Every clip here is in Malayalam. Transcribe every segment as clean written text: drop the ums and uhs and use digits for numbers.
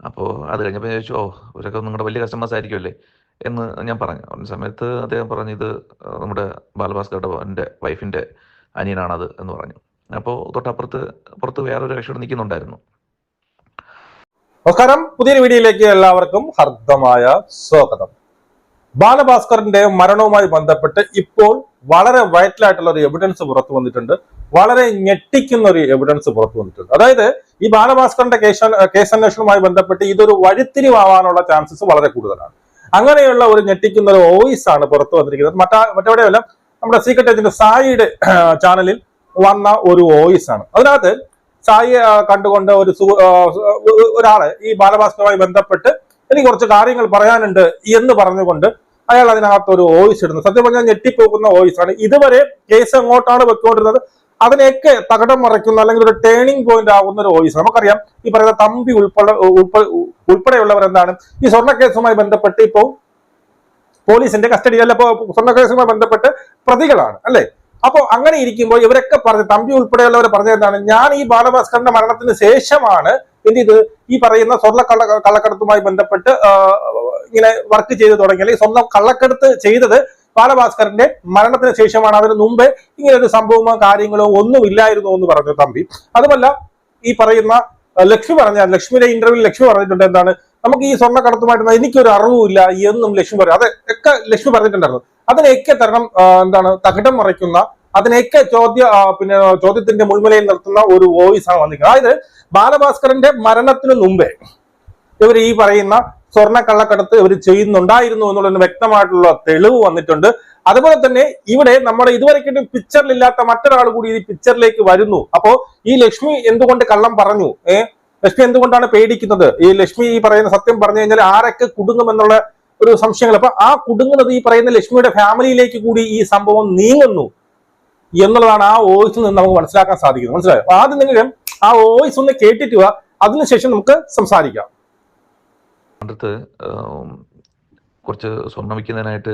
അപ്പോൾ അത് കഴിഞ്ഞപ്പോൾ ഞാൻ ചോദിച്ചു, ഓ ഇവരൊക്കെ നിങ്ങളുടെ വലിയ കസ്റ്റമേഴ്സ് ആയിരിക്കുമല്ലേ എന്ന് ഞാൻ പറഞ്ഞു. പറഞ്ഞ സമയത്ത് അദ്ദേഹം പറഞ്ഞു, ഇത് നമ്മുടെ ബാലഭാസ്കറുടെ എൻ്റെ വൈഫിൻ്റെ അനിയനാണത് എന്ന് പറഞ്ഞു. അപ്പോൾ പുറത്ത് വേറൊരു കക്ഷിയോട് നിൽക്കുന്നുണ്ടായിരുന്നു. നമസ്കാരം, പുതിയൊരു വീഡിയോയിലേക്ക് എല്ലാവർക്കും ഹർദ്ദമായ സ്വാഗതം. ബാലഭാസ്കറിന്റെ മരണവുമായി ബന്ധപ്പെട്ട് ഇപ്പോൾ വളരെ വൈറ്റലായിട്ടുള്ള ഒരു എവിഡൻസ് പുറത്തു വന്നിട്ടുണ്ട്. വളരെ ഞെട്ടിക്കുന്ന ഒരു എവിഡൻസ് പുറത്തു വന്നിട്ടുണ്ട്. അതായത് ഈ ബാലഭാസ്കറിന്റെ കേസന്വേഷണവുമായി ബന്ധപ്പെട്ട് ഇതൊരു വഴിത്തിരിവാവാനുള്ള ചാൻസസ് വളരെ കൂടുതലാണ്. അങ്ങനെയുള്ള ഒരു ഞെട്ടിക്കുന്ന ഒരു വോയിസ് ആണ് പുറത്തു വന്നിരിക്കുന്നത്. മറ്റെവിടെയല്ല, നമ്മുടെ സീക്രട്ട് ഏജന്റ് സായിയുടെ ചാനലിൽ വന്ന ഒരു വോയിസ് ആണ്. അതിനകത്ത് സായി കണ്ടുകൊണ്ട് ഒരാള് ഈ ബാലഭാസ്കറുമായി ബന്ധപ്പെട്ട് എനിക്ക് കുറച്ച് കാര്യങ്ങൾ പറയാനുണ്ട് എന്ന് പറഞ്ഞുകൊണ്ട് അയാൾ അതിനകത്ത് ഒരു വോയിസ് ഇടുന്നു. സത്യം പറഞ്ഞാൽ ഞെട്ടിപ്പോകുന്ന വോയിസ് ആണ്. ഇതുവരെ കേസ് എങ്ങോട്ടാണ് വെക്കൊണ്ടിരുന്നത് അതിനെയൊക്കെ തകിടം മറിക്കുന്ന അല്ലെങ്കിൽ ഒരു ടേണിംഗ് പോയിന്റ് ആകുന്ന ഒരു വോയിസ്. നമുക്കറിയാം, ഈ പറയുന്ന തമ്പി ഉൾപ്പെടെയുള്ളവർ എന്താണ് ഈ സ്വർണ്ണ കേസുമായി ബന്ധപ്പെട്ട് ഇപ്പോൾ പോലീസിന്റെ കസ്റ്റഡി അല്ല, സ്വർണ്ണ കേസുമായി ബന്ധപ്പെട്ട് പ്രതികളാണ് അല്ലെ. അപ്പൊ അങ്ങനെ ഇരിക്കുമ്പോൾ ഇവരൊക്കെ പറഞ്ഞ തമ്പി ഉൾപ്പെടെയുള്ളവർ പറഞ്ഞ എന്താണ്, ഞാൻ ഈ ബാലഭാസ്കറിന്റെ മരണത്തിന് ശേഷമാണ് ഇത് ഈ പറയുന്ന സ്വർണ്ണ കള്ളക്കടത്തുമായി ബന്ധപ്പെട്ട് ഇങ്ങനെ വർക്ക് ചെയ്ത് തുടങ്ങി, അല്ലെങ്കിൽ സ്വന്തം കള്ളക്കടത്ത് ചെയ്തത് ബാലഭാസ്കറിന്റെ മരണത്തിന് ശേഷമാണ്. അതിന് മുമ്പേ ഇങ്ങനെ ഒരു സംഭവമോ കാര്യങ്ങളോ ഒന്നുമില്ലായിരുന്നു എന്ന് പറഞ്ഞു തമ്പി. അതുമല്ല, ഈ പറയുന്ന ലക്ഷ്മിയുടെ ഇന്റർവ്യൂവിൽ ലക്ഷ്മി പറഞ്ഞിട്ടുണ്ട് എന്താണ്, നമുക്ക് ഈ സ്വർണ്ണ കടത്തുമായിട്ട് എനിക്കൊരു അറിവുമില്ല എന്നും ലക്ഷ്മി പറയും. അതൊക്കെ ലക്ഷ്മി പറഞ്ഞിട്ടുണ്ടായിരുന്നു. അതിനെയൊക്കെ തരണം എന്താണ് തകിടം മറിക്കുന്ന, അതിനെയൊക്കെ ചോദ്യത്തിന്റെ മുൾമുലയിൽ നിർത്തുന്ന ഒരു വോയിസ് ആണ് വന്നിരിക്കുന്നത്. അതായത് ബാലഭാസ്കറിന്റെ മരണത്തിന് മുമ്പേ ഇവർ ഈ പറയുന്ന സ്വർണ്ണ കള്ളക്കടത്ത് ഇവർ ചെയ്യുന്നുണ്ടായിരുന്നു എന്നുള്ളതിന് വ്യക്തമായിട്ടുള്ള തെളിവ് വന്നിട്ടുണ്ട്. അതുപോലെ തന്നെ ഇവിടെ നമ്മുടെ ഇതുവരെയ്ക്കും പിക്ചറിലില്ലാത്ത മറ്റൊരാൾ കൂടി ഈ പിക്ചറിലേക്ക് വരുന്നു. അപ്പോ ഈ ലക്ഷ്മി എന്തുകൊണ്ട് കള്ളം പറഞ്ഞു, ലക്ഷ്മി എന്തുകൊണ്ടാണ് പേടിക്കുന്നത്, ഈ ലക്ഷ്മി ഈ പറയുന്ന സത്യം പറഞ്ഞു കഴിഞ്ഞാൽ ആരൊക്കെ കുടുങ്ങുമെന്നുള്ള ഒരു സംശയങ്ങൾ. അപ്പൊ ആ കുടുങ്ങുന്നത് ഈ പറയുന്ന ലക്ഷ്മിയുടെ ഫാമിലിയിലേക്ക് കൂടി ഈ സംഭവം നീങ്ങുന്നു എന്നുള്ളതാണ് ആ വോയിസിൽ നിന്ന് നമുക്ക് മനസ്സിലാക്കാൻ സാധിക്കുന്നത്. മനസ്സിലായോ? അപ്പൊ ആദ്യം നിങ്ങൾ ആ വോയിസ് ഒന്ന് കേട്ടിട്ട് അതിനുശേഷം നമുക്ക് സംസാരിക്കാം. അടുത്ത് കുറച്ച് സ്വർണ്ണം വിൽക്കുന്നതിനായിട്ട്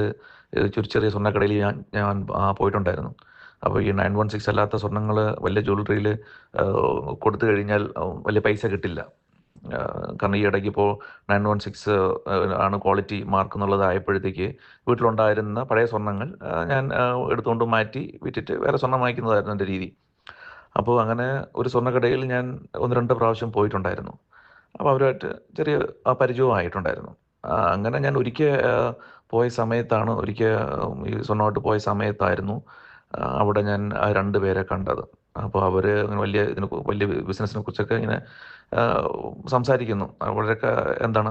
ചെറിയ സ്വർണ്ണക്കടയിൽ ഞാൻ പോയിട്ടുണ്ടായിരുന്നു. അപ്പോൾ ഈ 916 അല്ലാത്ത സ്വർണ്ണങ്ങൾ വലിയ ജ്വല്ലറിയിൽ കൊടുത്തു കഴിഞ്ഞാൽ വലിയ പൈസ കിട്ടില്ല. കാരണം ഈ ഇടയ്ക്ക് ഇപ്പോൾ 916 ആണ് ക്വാളിറ്റി മാർക്ക് എന്നുള്ളതായപ്പോഴത്തേക്ക് വീട്ടിലുണ്ടായിരുന്ന പഴയ സ്വർണ്ണങ്ങൾ ഞാൻ എടുത്തുകൊണ്ട് മാറ്റി വിറ്റിട്ട് വേറെ സ്വർണ്ണം വാങ്ങിക്കുന്നതായിരുന്നു എൻ്റെ രീതി. അപ്പോൾ അങ്ങനെ ഒരു സ്വർണ്ണക്കടയിൽ ഞാൻ 1-2 പ്രാവശ്യം പോയിട്ടുണ്ടായിരുന്നു. അപ്പോൾ അവരുമായിട്ട് ചെറിയ പരിചയമായിട്ടുണ്ടായിരുന്നു. അങ്ങനെ ഞാൻ ഒരിക്കൽ പോയ സമയത്താണ് ഈ സ്വർണ്ണമായിട്ട് പോയ സമയത്തായിരുന്നു അവിടെ ഞാൻ 2 പേരെ കണ്ടത്. അപ്പോൾ അവർ വലിയ ബിസിനസ്സിനെ കുറിച്ചൊക്കെ ഇങ്ങനെ സംസാരിക്കുന്നു.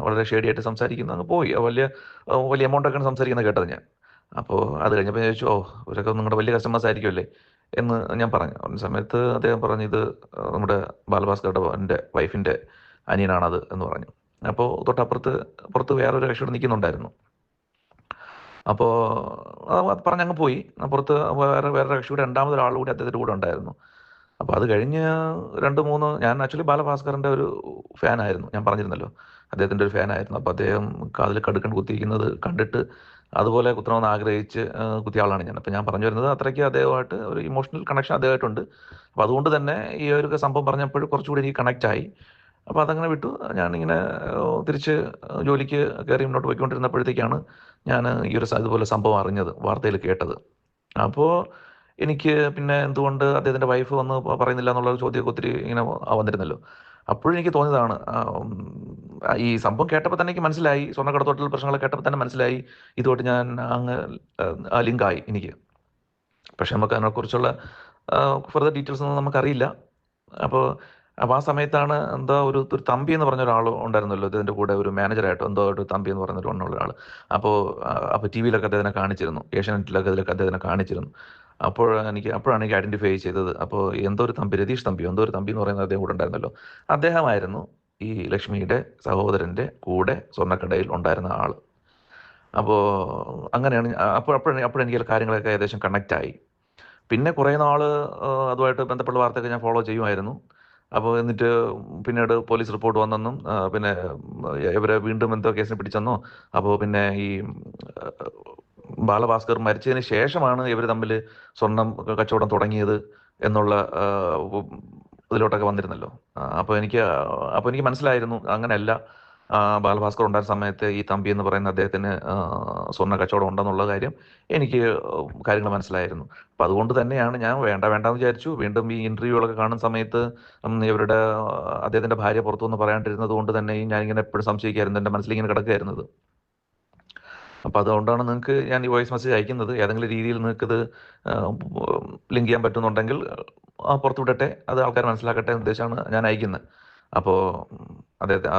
വളരെ ഷേഡിയായിട്ട് സംസാരിക്കുന്നു. അങ്ങ് പോയി വലിയ എമൗണ്ടൊക്കെയാണ് സംസാരിക്കുന്നത് കേട്ടത് ഞാൻ. അപ്പോൾ അത് കഴിഞ്ഞപ്പോൾ ഞാൻ ചോദിച്ചു, ഓ ഇവരൊക്കെ നിങ്ങളുടെ വലിയ കസ്റ്റമേഴ്സ് ആയിരിക്കുമല്ലേ എന്ന് ഞാൻ പറഞ്ഞു. പറഞ്ഞ സമയത്ത് അദ്ദേഹം പറഞ്ഞു, ഇത് നമ്മുടെ ബാലഭാസ്കറുടെ എൻ്റെ വൈഫിൻ്റെ അനിയനാണത് എന്ന് പറഞ്ഞു. അപ്പോൾ പുറത്ത് വേറൊരു കക്ഷിയോട് നിൽക്കുന്നുണ്ടായിരുന്നു. അപ്പോൾ അത് പറഞ്ഞങ്ങ് പോയി. പുറത്ത് വേറെ കക്ഷിയുടെ രണ്ടാമതൊരാൾ കൂടി അദ്ദേഹത്തിൻ്റെ കൂടെ ഉണ്ടായിരുന്നു. അപ്പോൾ അത് കഴിഞ്ഞ് 2-3 ഞാൻ ആക്ച്വലി ബാലഭാസ്കറിൻ്റെ ഒരു ഫാനായിരുന്നു, ഞാൻ പറഞ്ഞിരുന്നല്ലോ, അദ്ദേഹത്തിൻ്റെ ഒരു ഫാനായിരുന്നു. അപ്പോൾ അദ്ദേഹം കാതിൽ കടുക്കൻ കുത്തിയിരിക്കുന്നത് കണ്ടിട്ട് അതുപോലെ കുത്തണമെന്ന് ആഗ്രഹിച്ച് കുത്തിയ ആളാണ് ഞാൻ. അപ്പോൾ ഞാൻ പറഞ്ഞു വരുന്നത്, അത്രയ്ക്ക് അദ്ദേഹമായിട്ട് ഒരു ഇമോഷണൽ കണക്ഷൻ അദ്ദേഹമായിട്ടുണ്ട്. അപ്പോൾ അതുകൊണ്ട് തന്നെ ഈ ഒരു സംഭവം പറഞ്ഞപ്പോൾ കുറച്ചുകൂടി എനിക്ക് കണക്റ്റായി. അപ്പോൾ അതങ്ങനെ വിട്ടു. ഞാനിങ്ങനെ തിരിച്ച് ജോലിക്ക് കയറി മുന്നോട്ട് പോയിക്കൊണ്ടിരുന്നപ്പോഴത്തേക്കാണ് ഞാൻ ഈ ഒരു ഇതുപോലെ സംഭവം അറിഞ്ഞത്, വാർത്തയിൽ കേട്ടത്. അപ്പോൾ എനിക്ക് പിന്നെ എന്തുകൊണ്ട് അദ്ദേഹത്തിൻ്റെ വൈഫ് വന്ന് പറയുന്നില്ല എന്നുള്ള ചോദ്യമൊക്കെ ഒത്തിരി ഇങ്ങനെ വന്നിരുന്നല്ലോ. അപ്പോഴെനിക്ക് തോന്നിയതാണ്, ഈ സംഭവം കേട്ടപ്പോൾ തന്നെ എനിക്ക് മനസ്സിലായി, സ്വർണ്ണക്കടത്തോട്ടുള്ള പ്രശ്നങ്ങൾ കേട്ടപ്പോൾ തന്നെ മനസ്സിലായി, ഇതുമായിട്ട് ഞാൻ അങ്ങ് ലിങ്കായി എനിക്ക്. പക്ഷെ നമുക്ക് അതിനെക്കുറിച്ചുള്ള ഫർദർ ഡീറ്റെയിൽസ് ഒന്നും നമുക്കറിയില്ല. അപ്പോൾ ആ സമയത്താണ് എന്താ ഒരു തമ്പി എന്ന് പറഞ്ഞ ഒരാൾ ഉണ്ടായിരുന്നല്ലോ, ഇതിൻ്റെ കൂടെ ഒരു മാനേജറായിട്ടോ എന്തോ ഒരു തമ്പി എന്ന് പറയുന്ന ഒരാൾ. അപ്പോൾ ടി വിയിലൊക്കെ അദ്ദേഹത്തിനെ കാണിച്ചിരുന്നു, ഏഷ്യാനെറ്റിലൊക്കെ അദ്ദേഹത്തിനെ കാണിച്ചിരുന്നു. അപ്പോഴാണ് എനിക്ക് ഐഡൻറ്റിഫൈ ചെയ്തത്. അപ്പോൾ എന്തോ ഒരു തമ്പി, രതീഷ് തമ്പി എന്തോ ഒരു തമ്പി എന്ന് പറയുന്നത് അദ്ദേഹം കൂടെ ഉണ്ടായിരുന്നല്ലോ, അദ്ദേഹമായിരുന്നു ഈ ലക്ഷ്മിയുടെ സഹോദരൻ്റെ കൂടെ സ്വർണ്ണക്കടയിൽ ഉണ്ടായിരുന്ന ആൾ. അപ്പോൾ അങ്ങനെയാണ് അപ്പോഴെനിക്ക് കാര്യങ്ങളൊക്കെ ഏകദേശം കണക്റ്റായി. പിന്നെ കുറേ നാൾ അതുമായിട്ട് ബന്ധപ്പെട്ട വാർത്തയൊക്കെ ഞാൻ ഫോളോ ചെയ്യുമായിരുന്നു. അപ്പോൾ എന്നിട്ട് പിന്നീട് പോലീസ് റിപ്പോർട്ട് വന്നെന്നും പിന്നെ ഇവരെ വീണ്ടും എന്തോ കേസിന് പിടിച്ചെന്നോ, അപ്പോൾ പിന്നെ ഈ ബാലഭാസ്കർ മരിച്ചതിന് ശേഷമാണ് ഇവർ തമ്മിൽ സ്വർണം കച്ചവടം തുടങ്ങിയത് എന്നുള്ള ഇതിലോട്ടൊക്കെ വന്നിരുന്നല്ലോ. അപ്പോൾ എനിക്ക് മനസ്സിലായിരുന്നു അങ്ങനെയല്ല, ബാലഭാസ്കർ ഉണ്ടായിരുന്ന സമയത്ത് ഈ തമ്പി എന്ന് പറയുന്ന അദ്ദേഹത്തിന് സ്വർണ്ണ കച്ചവടം ഉണ്ടെന്നുള്ള കാര്യം എനിക്ക് കാര്യങ്ങൾ മനസ്സിലായിരുന്നു. അപ്പം അതുകൊണ്ട് തന്നെയാണ് ഞാൻ വേണ്ടാന്ന് വിചാരിച്ചു. വീണ്ടും ഈ ഇൻ്റർവ്യൂകളൊക്കെ കാണുന്ന സമയത്ത് ഇവരുടെ അദ്ദേഹത്തിൻ്റെ ഭാര്യ പുറത്തുനിന്ന് പറയാണ്ടിരുന്നത് കൊണ്ട് തന്നെയും ഞാനിങ്ങനെ എപ്പോഴും സംശയിക്കായിരുന്നു. എൻ്റെ മനസ്സിലിങ്ങനെ കിടക്കുകയായിരുന്നത്. അപ്പം അതുകൊണ്ടാണ് നിങ്ങൾക്ക് ഞാൻ ഈ വോയിസ് മെസ്സേജ് അയക്കുന്നത്. ഏതെങ്കിലും രീതിയിൽ നിങ്ങൾക്കിത് ലിങ്ക് ചെയ്യാൻ പറ്റുന്നുണ്ടെങ്കിൽ പുറത്തു വിടട്ടെ, അത് ആൾക്കാർ മനസ്സിലാക്കട്ടെ എന്ന ഉദ്ദേശമാണ് ഞാൻ അയക്കുന്നത്. അപ്പോൾ അദ്ദേഹത്തെ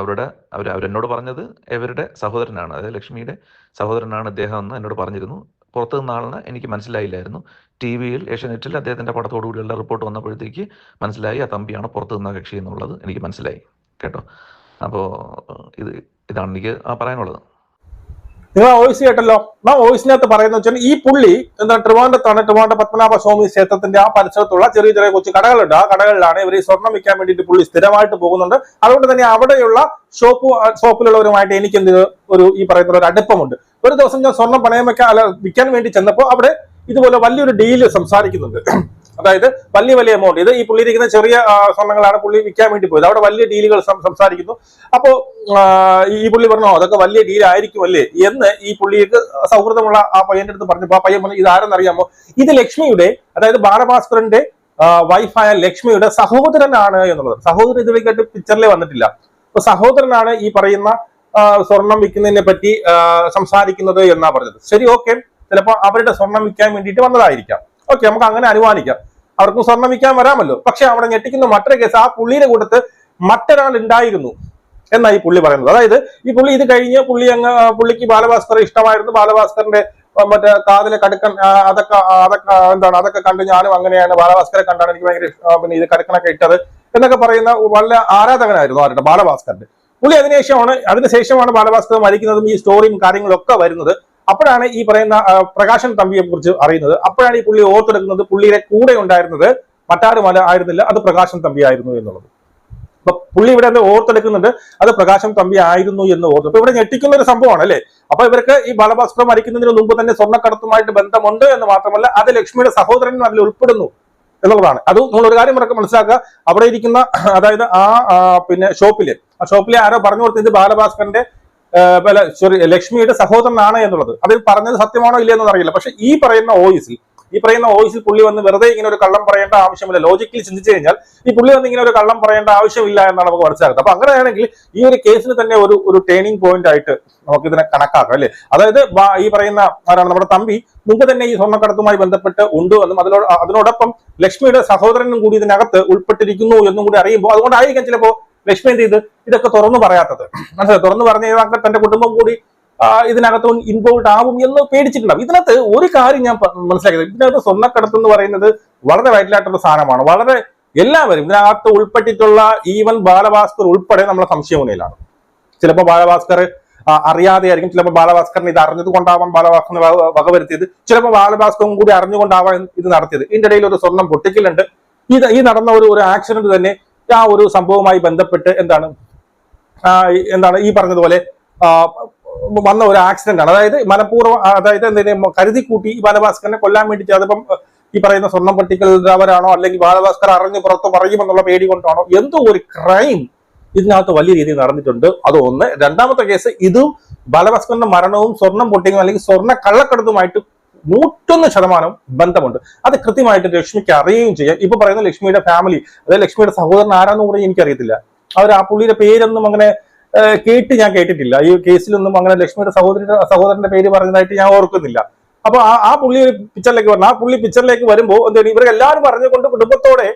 അവരെന്നോട് പറഞ്ഞത് ഇവരുടെ സഹോദരനാണ്, അതായത് ലക്ഷ്മിയുടെ സഹോദരനാണ് ഇദ്ദേഹം എന്ന് എന്നോട് പറഞ്ഞിരുന്നു. പുറത്തു നിന്ന ആളിന് എനിക്ക് മനസ്സിലായില്ലായിരുന്നു. ടി വിയിൽ ഏഷ്യാനെറ്റിൽ അദ്ദേഹത്തിൻ്റെ പടത്തോടു കൂടിയുള്ള റിപ്പോർട്ട് വന്നപ്പോഴത്തേക്ക് മനസ്സിലായി ആ തമ്പിയാണ് പുറത്തു നിന്ന കക്ഷി എന്നുള്ളത് എനിക്ക് മനസ്സിലായി കേട്ടോ. അപ്പോൾ ഇതാണ് എനിക്ക് പറയാനുള്ളത്. നിങ്ങൾ വോയിസ് കേട്ടല്ലോ. ആ വോയിസിനകത്ത് പറയുന്നത് വെച്ചാൽ ഈ പുള്ളി എന്താ ട്രിവാൻഡ്രത്താണ്, ട്രിവാൻഡ്രം പത്മനാഭ സ്വാമി ക്ഷേത്രത്തിന്റെ ആ പരിസരത്തുള്ള ചെറിയ ചെറിയ കൊച്ചു കടകളുണ്ട്. ആ കടകളിലാണ് ഇവർ ഈ സ്വർണം വിൽക്കാൻ വേണ്ടിയിട്ട് പുള്ളി സ്ഥിരമായിട്ട് പോകുന്നുണ്ട്. അതുകൊണ്ട് തന്നെ അവിടെയുള്ള ഷോപ്പിലുള്ളവരുമായിട്ട് എനിക്ക് ഈ പറയുന്ന ഒരു അടുപ്പമുണ്ട്. ഒരു ദിവസം ഞാൻ സ്വർണം പണയം വിൽക്കാൻ വേണ്ടി ചെന്നപ്പോൾ അവിടെ ഇതുപോലെ വലിയൊരു ഡീല് സംസാരിക്കുന്നുണ്ട്. അതായത് വലിയ എമൗണ്ട്, ഇത് ഈ പുള്ളി ഇരിക്കുന്ന ചെറിയ സ്വർണ്ണങ്ങളാണ് പുള്ളി വിൽക്കാൻ വേണ്ടി പോയത്. അവിടെ വലിയ ഡീലുകൾ സംസാരിക്കുന്നു. അപ്പോ ഈ പുള്ളി പറഞ്ഞോ അതൊക്കെ വലിയ ഡീൽ ആയിരിക്കും അല്ലേ എന്ന് ഈ പുള്ളിക്ക് സൗഹൃദമുള്ള ആ പയ്യന്റെ അടുത്ത് പറഞ്ഞപ്പോ ആ പയ്യൻ പറഞ്ഞു ഇത് ആരെന്നറിയാമോ, ഇത് ലക്ഷ്മിയുടെ, അതായത് ബാലഭാസ്കറിന്റെ വൈഫായ ലക്ഷ്മിയുടെ സഹോദരനാണ് എന്നുള്ളത്. സഹോദരൻ ഇതിലേക്കായിട്ട് പിക്ചറിലേ വന്നിട്ടില്ല. അപ്പൊ സഹോദരനാണ് ഈ പറയുന്ന സ്വർണം വിൽക്കുന്നതിനെ പറ്റി സംസാരിക്കുന്നത് എന്നാ പറഞ്ഞത്. ശരി, ഓക്കെ, ചിലപ്പോ അവരുടെ സ്വർണം വിൽക്കാൻ വേണ്ടിയിട്ട് വന്നതായിരിക്കാം. ഓക്കെ, നമുക്ക് അങ്ങനെ അനുമാനിക്കാം. അവർക്കും സ്വർണം വിൽക്കാൻ വരാമല്ലോ. പക്ഷെ അവിടെ ഞെട്ടിക്കുന്ന മറ്റൊരു കേസ്, ആ പുള്ളിയുടെ കൂട്ടത്ത് മറ്റൊരാൾ ഉണ്ടായിരുന്നു എന്നാ ഈ പുള്ളി പറയുന്നത്. അതായത് ഈ പുള്ളി ഇത് കഴിഞ്ഞ് പുള്ളിക്ക് ബാലഭാസ്കർ ഇഷ്ടമായിരുന്നു. ബാലഭാസ്കറിന്റെ മറ്റേ കാതിലെ കടുക്കൻ അതൊക്കെ കണ്ട് ഞാനും അങ്ങനെയാണ് ബാലഭാസ്കറെ കണ്ടാണ് എനിക്ക് ഭയങ്കര പിന്നെ ഇത് കടുക്കനൊക്കെ ഇട്ടത് എന്നൊക്കെ പറയുന്ന വളരെ ആരാധകനായിരുന്നു ആരുടെ, ബാലഭാസ്കറിന്റെ. പുള്ളി അതിനുശേഷമാണ് ബാലഭാസ്കർ മരിക്കുന്നതും ഈ സ്റ്റോറിയും കാര്യങ്ങളും ഒക്കെ വരുന്നത്. അപ്പോഴാണ് ഈ പറയുന്ന പ്രകാശൻ തമ്പിയെ കുറിച്ച് അറിയുന്നത്. അപ്പോഴാണ് ഈ പുള്ളി ഓർത്തെടുക്കുന്നത് പുള്ളിയുടെ കൂടെ ഉണ്ടായിരുന്നത് മറ്റാരും ആയിരുന്നില്ല, അത് പ്രകാശൻ തമ്പി ആയിരുന്നു എന്നുള്ളത്. അപ്പൊ പുള്ളി ഇവിടെ ഓർത്തെടുക്കുന്നുണ്ട് അത് പ്രകാശൻ തമ്പി ആയിരുന്നു എന്ന് ഓർത്തു. അപ്പൊ ഇവിടെ ഞെട്ടിക്കുന്ന ഒരു സംഭവമാണ് അല്ലെ. അപ്പൊ ഇവർക്ക് ഈ ബാലഭാസ്കർ മരിക്കുന്നതിന് മുമ്പ് തന്നെ സ്വർണ്ണക്കടത്തുമായിട്ട് ബന്ധമുണ്ട് എന്ന് മാത്രമല്ല അത് ലക്ഷ്മിയുടെ സഹോദരനും അതിൽ ഉൾപ്പെടുന്നു എന്നുള്ളതാണ്. അത് നമ്മളൊരു കാര്യം മനസ്സിലാക്കുക, അവിടെ ഇരിക്കുന്ന അതായത് പിന്നെ ഷോപ്പിലെ ആരോ പറഞ്ഞു കൊടുത്തത് ബാലഭാസ്കറിന്റെ ലക്ഷ്മിയുടെ സഹോദരനാണ് എന്നുള്ളത്. അത് പറഞ്ഞത് സത്യമാണോ ഇല്ലയെന്നൊന്നും അറിയില്ല. പക്ഷെ ഈ പറയുന്ന വോയിസിൽ പുള്ളി വന്ന് വെറുതെ ഇങ്ങനെ ഒരു കള്ളം പറയേണ്ട ആവശ്യമില്ല. ലോജിക്കലി ചിന്തിച്ചു കഴിഞ്ഞാൽ ഈ പുള്ളി വന്ന് ഇങ്ങനെ ഒരു കള്ളം പറയേണ്ട ആവശ്യമില്ല എന്നാണ് നമുക്ക് മനസ്സിലാക്കുന്നത്. അപ്പൊ അങ്ങനെയാണെങ്കിൽ ഈ ഒരു കേസിന് തന്നെ ഒരു ടേണിംഗ് പോയിന്റ് ആയിട്ട് നമുക്ക് ഇതിനെ കണക്കാക്കാം അല്ലെ. അതായത് ഈ പറയുന്ന ആരാണ് നമ്മുടെ തമ്പി മുമ്പ് തന്നെ ഈ സ്വർണ്ണക്കടത്തുമായി ബന്ധപ്പെട്ട് ഉണ്ട് എന്നും അതിനോടൊപ്പം ലക്ഷ്മിയുടെ സഹോദരനും കൂടി ഇതിനകത്ത് ഉൾപ്പെട്ടിരിക്കുന്നു എന്നും കൂടി അറിയുമ്പോൾ അതുകൊണ്ടായിരിക്കാം ചിലപ്പോ ലക്ഷ്മി എന്ത് ചെയ്ത് ഇതൊക്കെ തുറന്നു പറയാത്തത്. മനസ്സിലായി, തുറന്നു പറഞ്ഞു കഴിഞ്ഞാൽ തന്റെ കുടുംബം കൂടി ഇതിനകത്ത് ഇൻവോൾവ് ആവും എന്ന് പേടിച്ചിട്ടുണ്ടാവും. ഇതിനകത്ത് ഒരു കാര്യം ഞാൻ മനസ്സിലാക്കിയത്, ഇതിനകത്ത് സ്വർണ്ണക്കടത്ത് എന്ന് പറയുന്നത് വളരെ വൈറ്റലായിട്ടുള്ള സാധനമാണ്. വളരെ എല്ലാവരും ഇതിനകത്ത് ഉൾപ്പെട്ടിട്ടുള്ള ഈവൻ ബാലഭാസ്കർ ഉൾപ്പെടെ നമ്മളെ സംശയമുനയിലാണ്. ചിലപ്പോൾ ബാലഭാസ്കർ അറിയാതെ ആയിരിക്കും, ചിലപ്പോൾ ബാലഭാസ്കറിന് ഇത് അറിഞ്ഞത് കൊണ്ടാവാം ബാലഭാസ്കറിന് വകവരുത്തിയത്, ചിലപ്പോൾ ബാലഭാസ്കറും കൂടി അറിഞ്ഞുകൊണ്ടാവാം ഇത് നടത്തിയത്. ഇതിന്റെ ഇടയിൽ ഒരു സ്വർണം പൊട്ടിക്കലുണ്ട്. ഈ നടന്ന ഒരു ആക്സിഡന്റ് തന്നെ ആ ഒരു സംഭവവുമായി ബന്ധപ്പെട്ട് എന്താണ് ഈ പറഞ്ഞതുപോലെ വന്ന ഒരു ആക്സിഡന്റ് ആണ്. അതായത് മനഃപൂർവ്വം, അതായത് കരുതി കൂട്ടി ഈ ബാലഭാസ്കറിനെ കൊല്ലാൻ വേണ്ടി അതിപ്പം ഈ പറയുന്ന സ്വർണം പൊട്ടിക്കൽവരാണോ അല്ലെങ്കിൽ ബാലഭാസ്കർ അറിഞ്ഞ് പുറത്ത് പറയുമെന്നുള്ള പേടി കൊണ്ടാണോ എന്തോ ഒരു ക്രൈം ഇതിനകത്ത് വലിയ രീതിയിൽ നടന്നിട്ടുണ്ട്. അത് ഒന്ന്. രണ്ടാമത്തെ കേസ്, ഇതും ബാലഭാസ്കറിന്റെ മരണവും സ്വർണം പൊട്ടിക്കും അല്ലെങ്കിൽ സ്വർണ്ണ കള്ളക്കടത്തുമായിട്ട് 101% ബന്ധമുണ്ട്. അത് കൃത്യമായിട്ട് ലക്ഷ്മിക്ക് അറിയുകയും ചെയ്യാം. ഇപ്പൊ പറയുന്ന ലക്ഷ്മിയുടെ ഫാമിലി, അതായത് ലക്ഷ്മിയുടെ സഹോദരൻ ആരാന്ന് കൂടെ എനിക്കറിയത്തില്ല. ആ പുള്ളിയുടെ പേരൊന്നും അങ്ങനെ ഞാൻ കേട്ടിട്ടില്ല. ഈ കേസിലൊന്നും അങ്ങനെ ലക്ഷ്മിയുടെ സഹോദരന്റെ പേര് പറഞ്ഞതായിട്ട് ഞാൻ ഓർക്കുന്നില്ല. അപ്പൊ ആ പുള്ളി പിക്ചറിലേക്ക് വരണം. ആ പുള്ളി പിക്ചറിലേക്ക് വരുമ്പോൾ എന്താണ് ഇവരെല്ലാവരും പറഞ്ഞുകൊണ്ട് കുടുംബത്തോടെ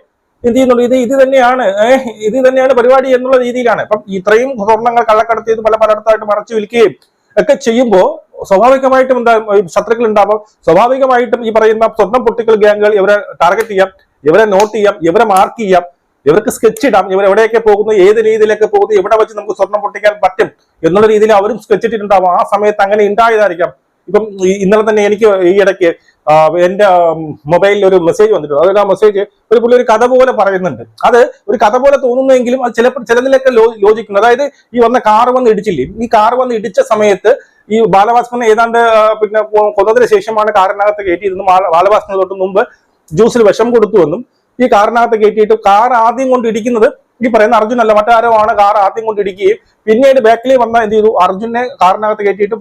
എന്ത് ചെയ്യുന്നുണ്ട്, ഇത് തന്നെയാണ് പരിപാടി എന്നുള്ള രീതിയിലാണ്. അപ്പം ഇത്രയും സ്വർണ്ണങ്ങൾ കള്ളക്കടത്തിയത് പലയിടത്തായിട്ട് മറച്ചു വിൽക്കുകയും ഒക്കെ ചെയ്യുമ്പോൾ സ്വാഭാവികമായിട്ടും ശത്രുക്കൾ ഉണ്ടാവും. സ്വാഭാവികമായിട്ടും ഈ പറയുന്ന സ്വർണം പൊട്ടിക്കൽ ഗ്യാങ്ങുകൾ ഇവരെ ടാർഗറ്റ് ചെയ്യാം, ഇവരെ നോട്ട് ചെയ്യാം, ഇവരെ മാർക്ക് ചെയ്യാം, ഇവർക്ക് സ്കെച്ച് ഇടാം, ഇവർ എവിടെയൊക്കെ പോകുന്നു, ഏത് രീതിയിലൊക്കെ പോകുന്നു, എവിടെ വെച്ച് നമുക്ക് സ്വർണം പൊട്ടിക്കാൻ പറ്റും എന്നുള്ള രീതിയിൽ അവരും സ്കെച്ച് ഇട്ടിട്ടുണ്ടാവും. ആ സമയത്ത് അങ്ങനെ ഉണ്ടായതായിരിക്കാം. ഇപ്പം ഇന്നലെ തന്നെ എനിക്ക് ഈ ഇടയ്ക്ക് എന്റെ മൊബൈലിൽ ഒരു മെസ്സേജ് വന്നിട്ടുണ്ട്. അതായത് ആ മെസ്സേജ് പുള്ളി ഒരു കഥ പോലെ പറയുന്നുണ്ട്. അത് ഒരു കഥ പോലെ തോന്നുന്നെങ്കിലും അത് ചിലതിലൊക്കെ യോജിക്കുന്നു. അതായത് ഈ വന്ന കാറ് വന്ന് ഇടിച്ചില്ലേ, ഈ കാറ് വന്ന് ഇടിച്ച സമയത്ത് ഈ ബാലഭാസ്കറിനെ ഏതാണ്ട് പിന്നെ കൊന്നതിന് ശേഷമാണ് കാറിനകത്ത് കയറ്റിയിരുന്നു. ബാലഭാസ്കറിന് തൊട്ട് മുമ്പ് ജ്യൂസിൽ വിഷം കൊടുത്തുവെന്നും ഈ കാറിനകത്ത് കയറ്റിയിട്ട് കാർ ആദ്യം കൊണ്ട് ഇടിക്കുന്നത് ഈ പറയുന്ന അർജുൻ അല്ല മറ്റാരോ ആണ് കാർ ആദ്യം കൊണ്ടിടിക്കുകയും പിന്നീട് ബാക്കിൽ വന്ന എന്ത് ചെയ്തു, അർജുനെ കാറിനകത്ത് കയറ്റിയിട്ട്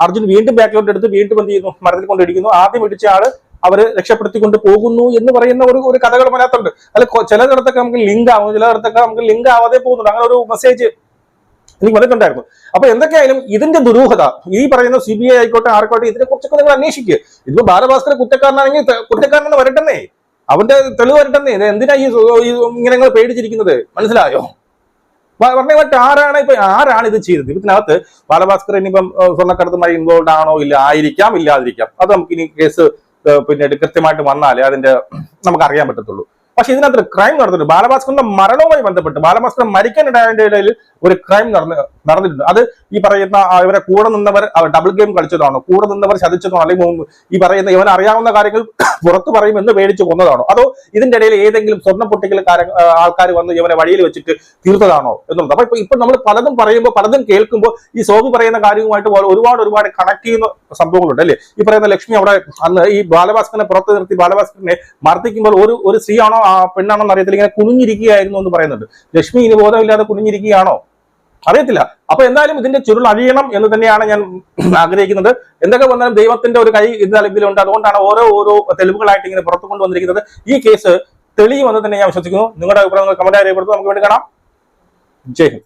അർജുൻ വീണ്ടും ബാക്കിലോട്ട് എടുത്ത് വീണ്ടും എന്ത് ചെയ്യുന്നു, മരത്തിൽ കൊണ്ടിടിക്കുന്നു. ആദ്യം ഇടിച്ച ആള് അവര് രക്ഷപ്പെടുത്തിക്കൊണ്ട് പോകുന്നു എന്ന് പറയുന്ന ഒരു കഥകൾ അതിനകത്തുണ്ട്. അല്ല ചിലയിടത്തൊക്കെ നമുക്ക് ലിങ്ക് ആവും, ചിലയിടത്തൊക്കെ നമുക്ക് ലിങ്ക് ആവാതെ പോകുന്നുണ്ട്. അങ്ങനെ ഒരു മെസ്സേജ് എനിക്ക് വന്നിട്ടുണ്ടായിരുന്നു. അപ്പൊ എന്തൊക്കെയായാലും ഇതിന്റെ ദുരൂഹത ഈ പറയുന്ന CBI ആയിക്കോട്ടെ ആർക്കോട്ടെ ഇതിനെ കുറിച്ചൊക്കെ നിങ്ങൾ അന്വേഷിക്കുക. ഇതിപ്പോ ബാലഭാസ്കർ കുറ്റക്കാരനാണെങ്കിൽ കുറ്റക്കാരനെന്ന് വരട്ടെന്നേ, അവന്റെ തെളിവ് വരട്ടെന്നേ. എന്തിനാ ഈ ഇങ്ങനെ നിങ്ങൾ പേടിച്ചിരിക്കുന്നത്? മനസ്സിലായോ? പറഞ്ഞ ആരാണ് ഇത് ചെയ്തത്? ഇതിനകത്ത് ബാലഭാസ്കർ ഇനിയിപ്പം സ്വർണ്ണക്കടത്തുമായി ഇൻവോൾവ് ആണോ ഇല്ല, ആയിരിക്കാം ഇല്ലാതിരിക്കാം. അത് നമുക്ക് ഇനി കേസ് പിന്നീട് കൃത്യമായിട്ട് വന്നാലേ അതിന്റെ നമുക്ക് അറിയാൻ പറ്റത്തുള്ളൂ. പക്ഷെ ഇതിനകത്ത് ക്രൈം നടന്നിട്ടുണ്ട്. ബാലഭാസ്കറിന്റെ മരണവുമായി ബന്ധപ്പെട്ട് ബാലഭാസ്കർ മരിക്കാനിടയായതിന്റെ ഇടയിൽ ഒരു ക്രൈം നടന്നിട്ടുണ്ട്. അത് ഈ പറയുന്ന ഇവരെ കൂടെ നിന്നവർ ഡബിൾ ഗെയിം കളിച്ചതാണോ, കൂടെ നിന്നവർ ചതിച്ചതാണോ, അല്ലെങ്കിൽ ഈ പറയുന്ന ഇവൻ അറിയാവുന്ന കാര്യങ്ങൾ പുറത്തു പറയും എന്ന് പേടിച്ച് കൊന്നതാണോ, അതോ ഇതിന്റെ ഇടയിൽ ഏതെങ്കിലും സ്വർണ്ണ പൊട്ടിക്കൽ ആൾക്കാർ വന്ന് ഇവനെ വഴിയിൽ വെച്ചിട്ട് തീർത്തതാണോ എന്നുള്ളത്. അപ്പൊ ഇപ്പൊ നമ്മൾ പലതും പറയുമ്പോൾ പലതും കേൾക്കുമ്പോൾ ഈ സോബി പറയുന്ന കാര്യവുമായിട്ട് ഒരുപാട് കണക്ട് ചെയ്യുന്ന സംഭവങ്ങളുണ്ട് അല്ലേ. ഈ പറയുന്ന ലക്ഷ്മി അവിടെ അന്ന് ഈ ബാലഭാസ്കറിനെ പുറത്ത് നിർത്തി ബാലഭാസ്കറിനെ മർദ്ദിക്കുമ്പോൾ ഒരു സ്ത്രീ ആണോ പെണ്ണാണോ അറിയത്തില്ല, ഇങ്ങനെ കുനിഞ്ഞിരിക്കുകയായിരുന്നു എന്ന് പറയുന്നുണ്ട്. ലക്ഷ്മി ഇനി ബോധമില്ലാതെ കുനിഞ്ഞിരിക്കുകയാണോ അറിയത്തില്ല. അപ്പൊ എന്തായാലും ഇതിന്റെ ചുരുൾ അഴിയണം എന്ന് തന്നെയാണ് ഞാൻ ആഗ്രഹിക്കുന്നത്. എന്തൊക്കെ വന്നാലും ദൈവത്തിന്റെ ഒരു കൈ ഇതിലുണ്ട്. അതുകൊണ്ടാണ് ഓരോ തെളിവുകളായിട്ട് ഇങ്ങനെ പുറത്തു കൊണ്ടുവന്നിരിക്കുന്നത്. ഈ കേസ് തെളിയുമെന്ന് തന്നെ ഞാൻ വിശ്വസിക്കുന്നു. നിങ്ങളുടെ അഭിപ്രായങ്ങൾ കമന്റായി രേഖപ്പെടുത്തും. നമുക്ക് വേണ്ടി കാണാം. ജയ് ഹിന്ദ്.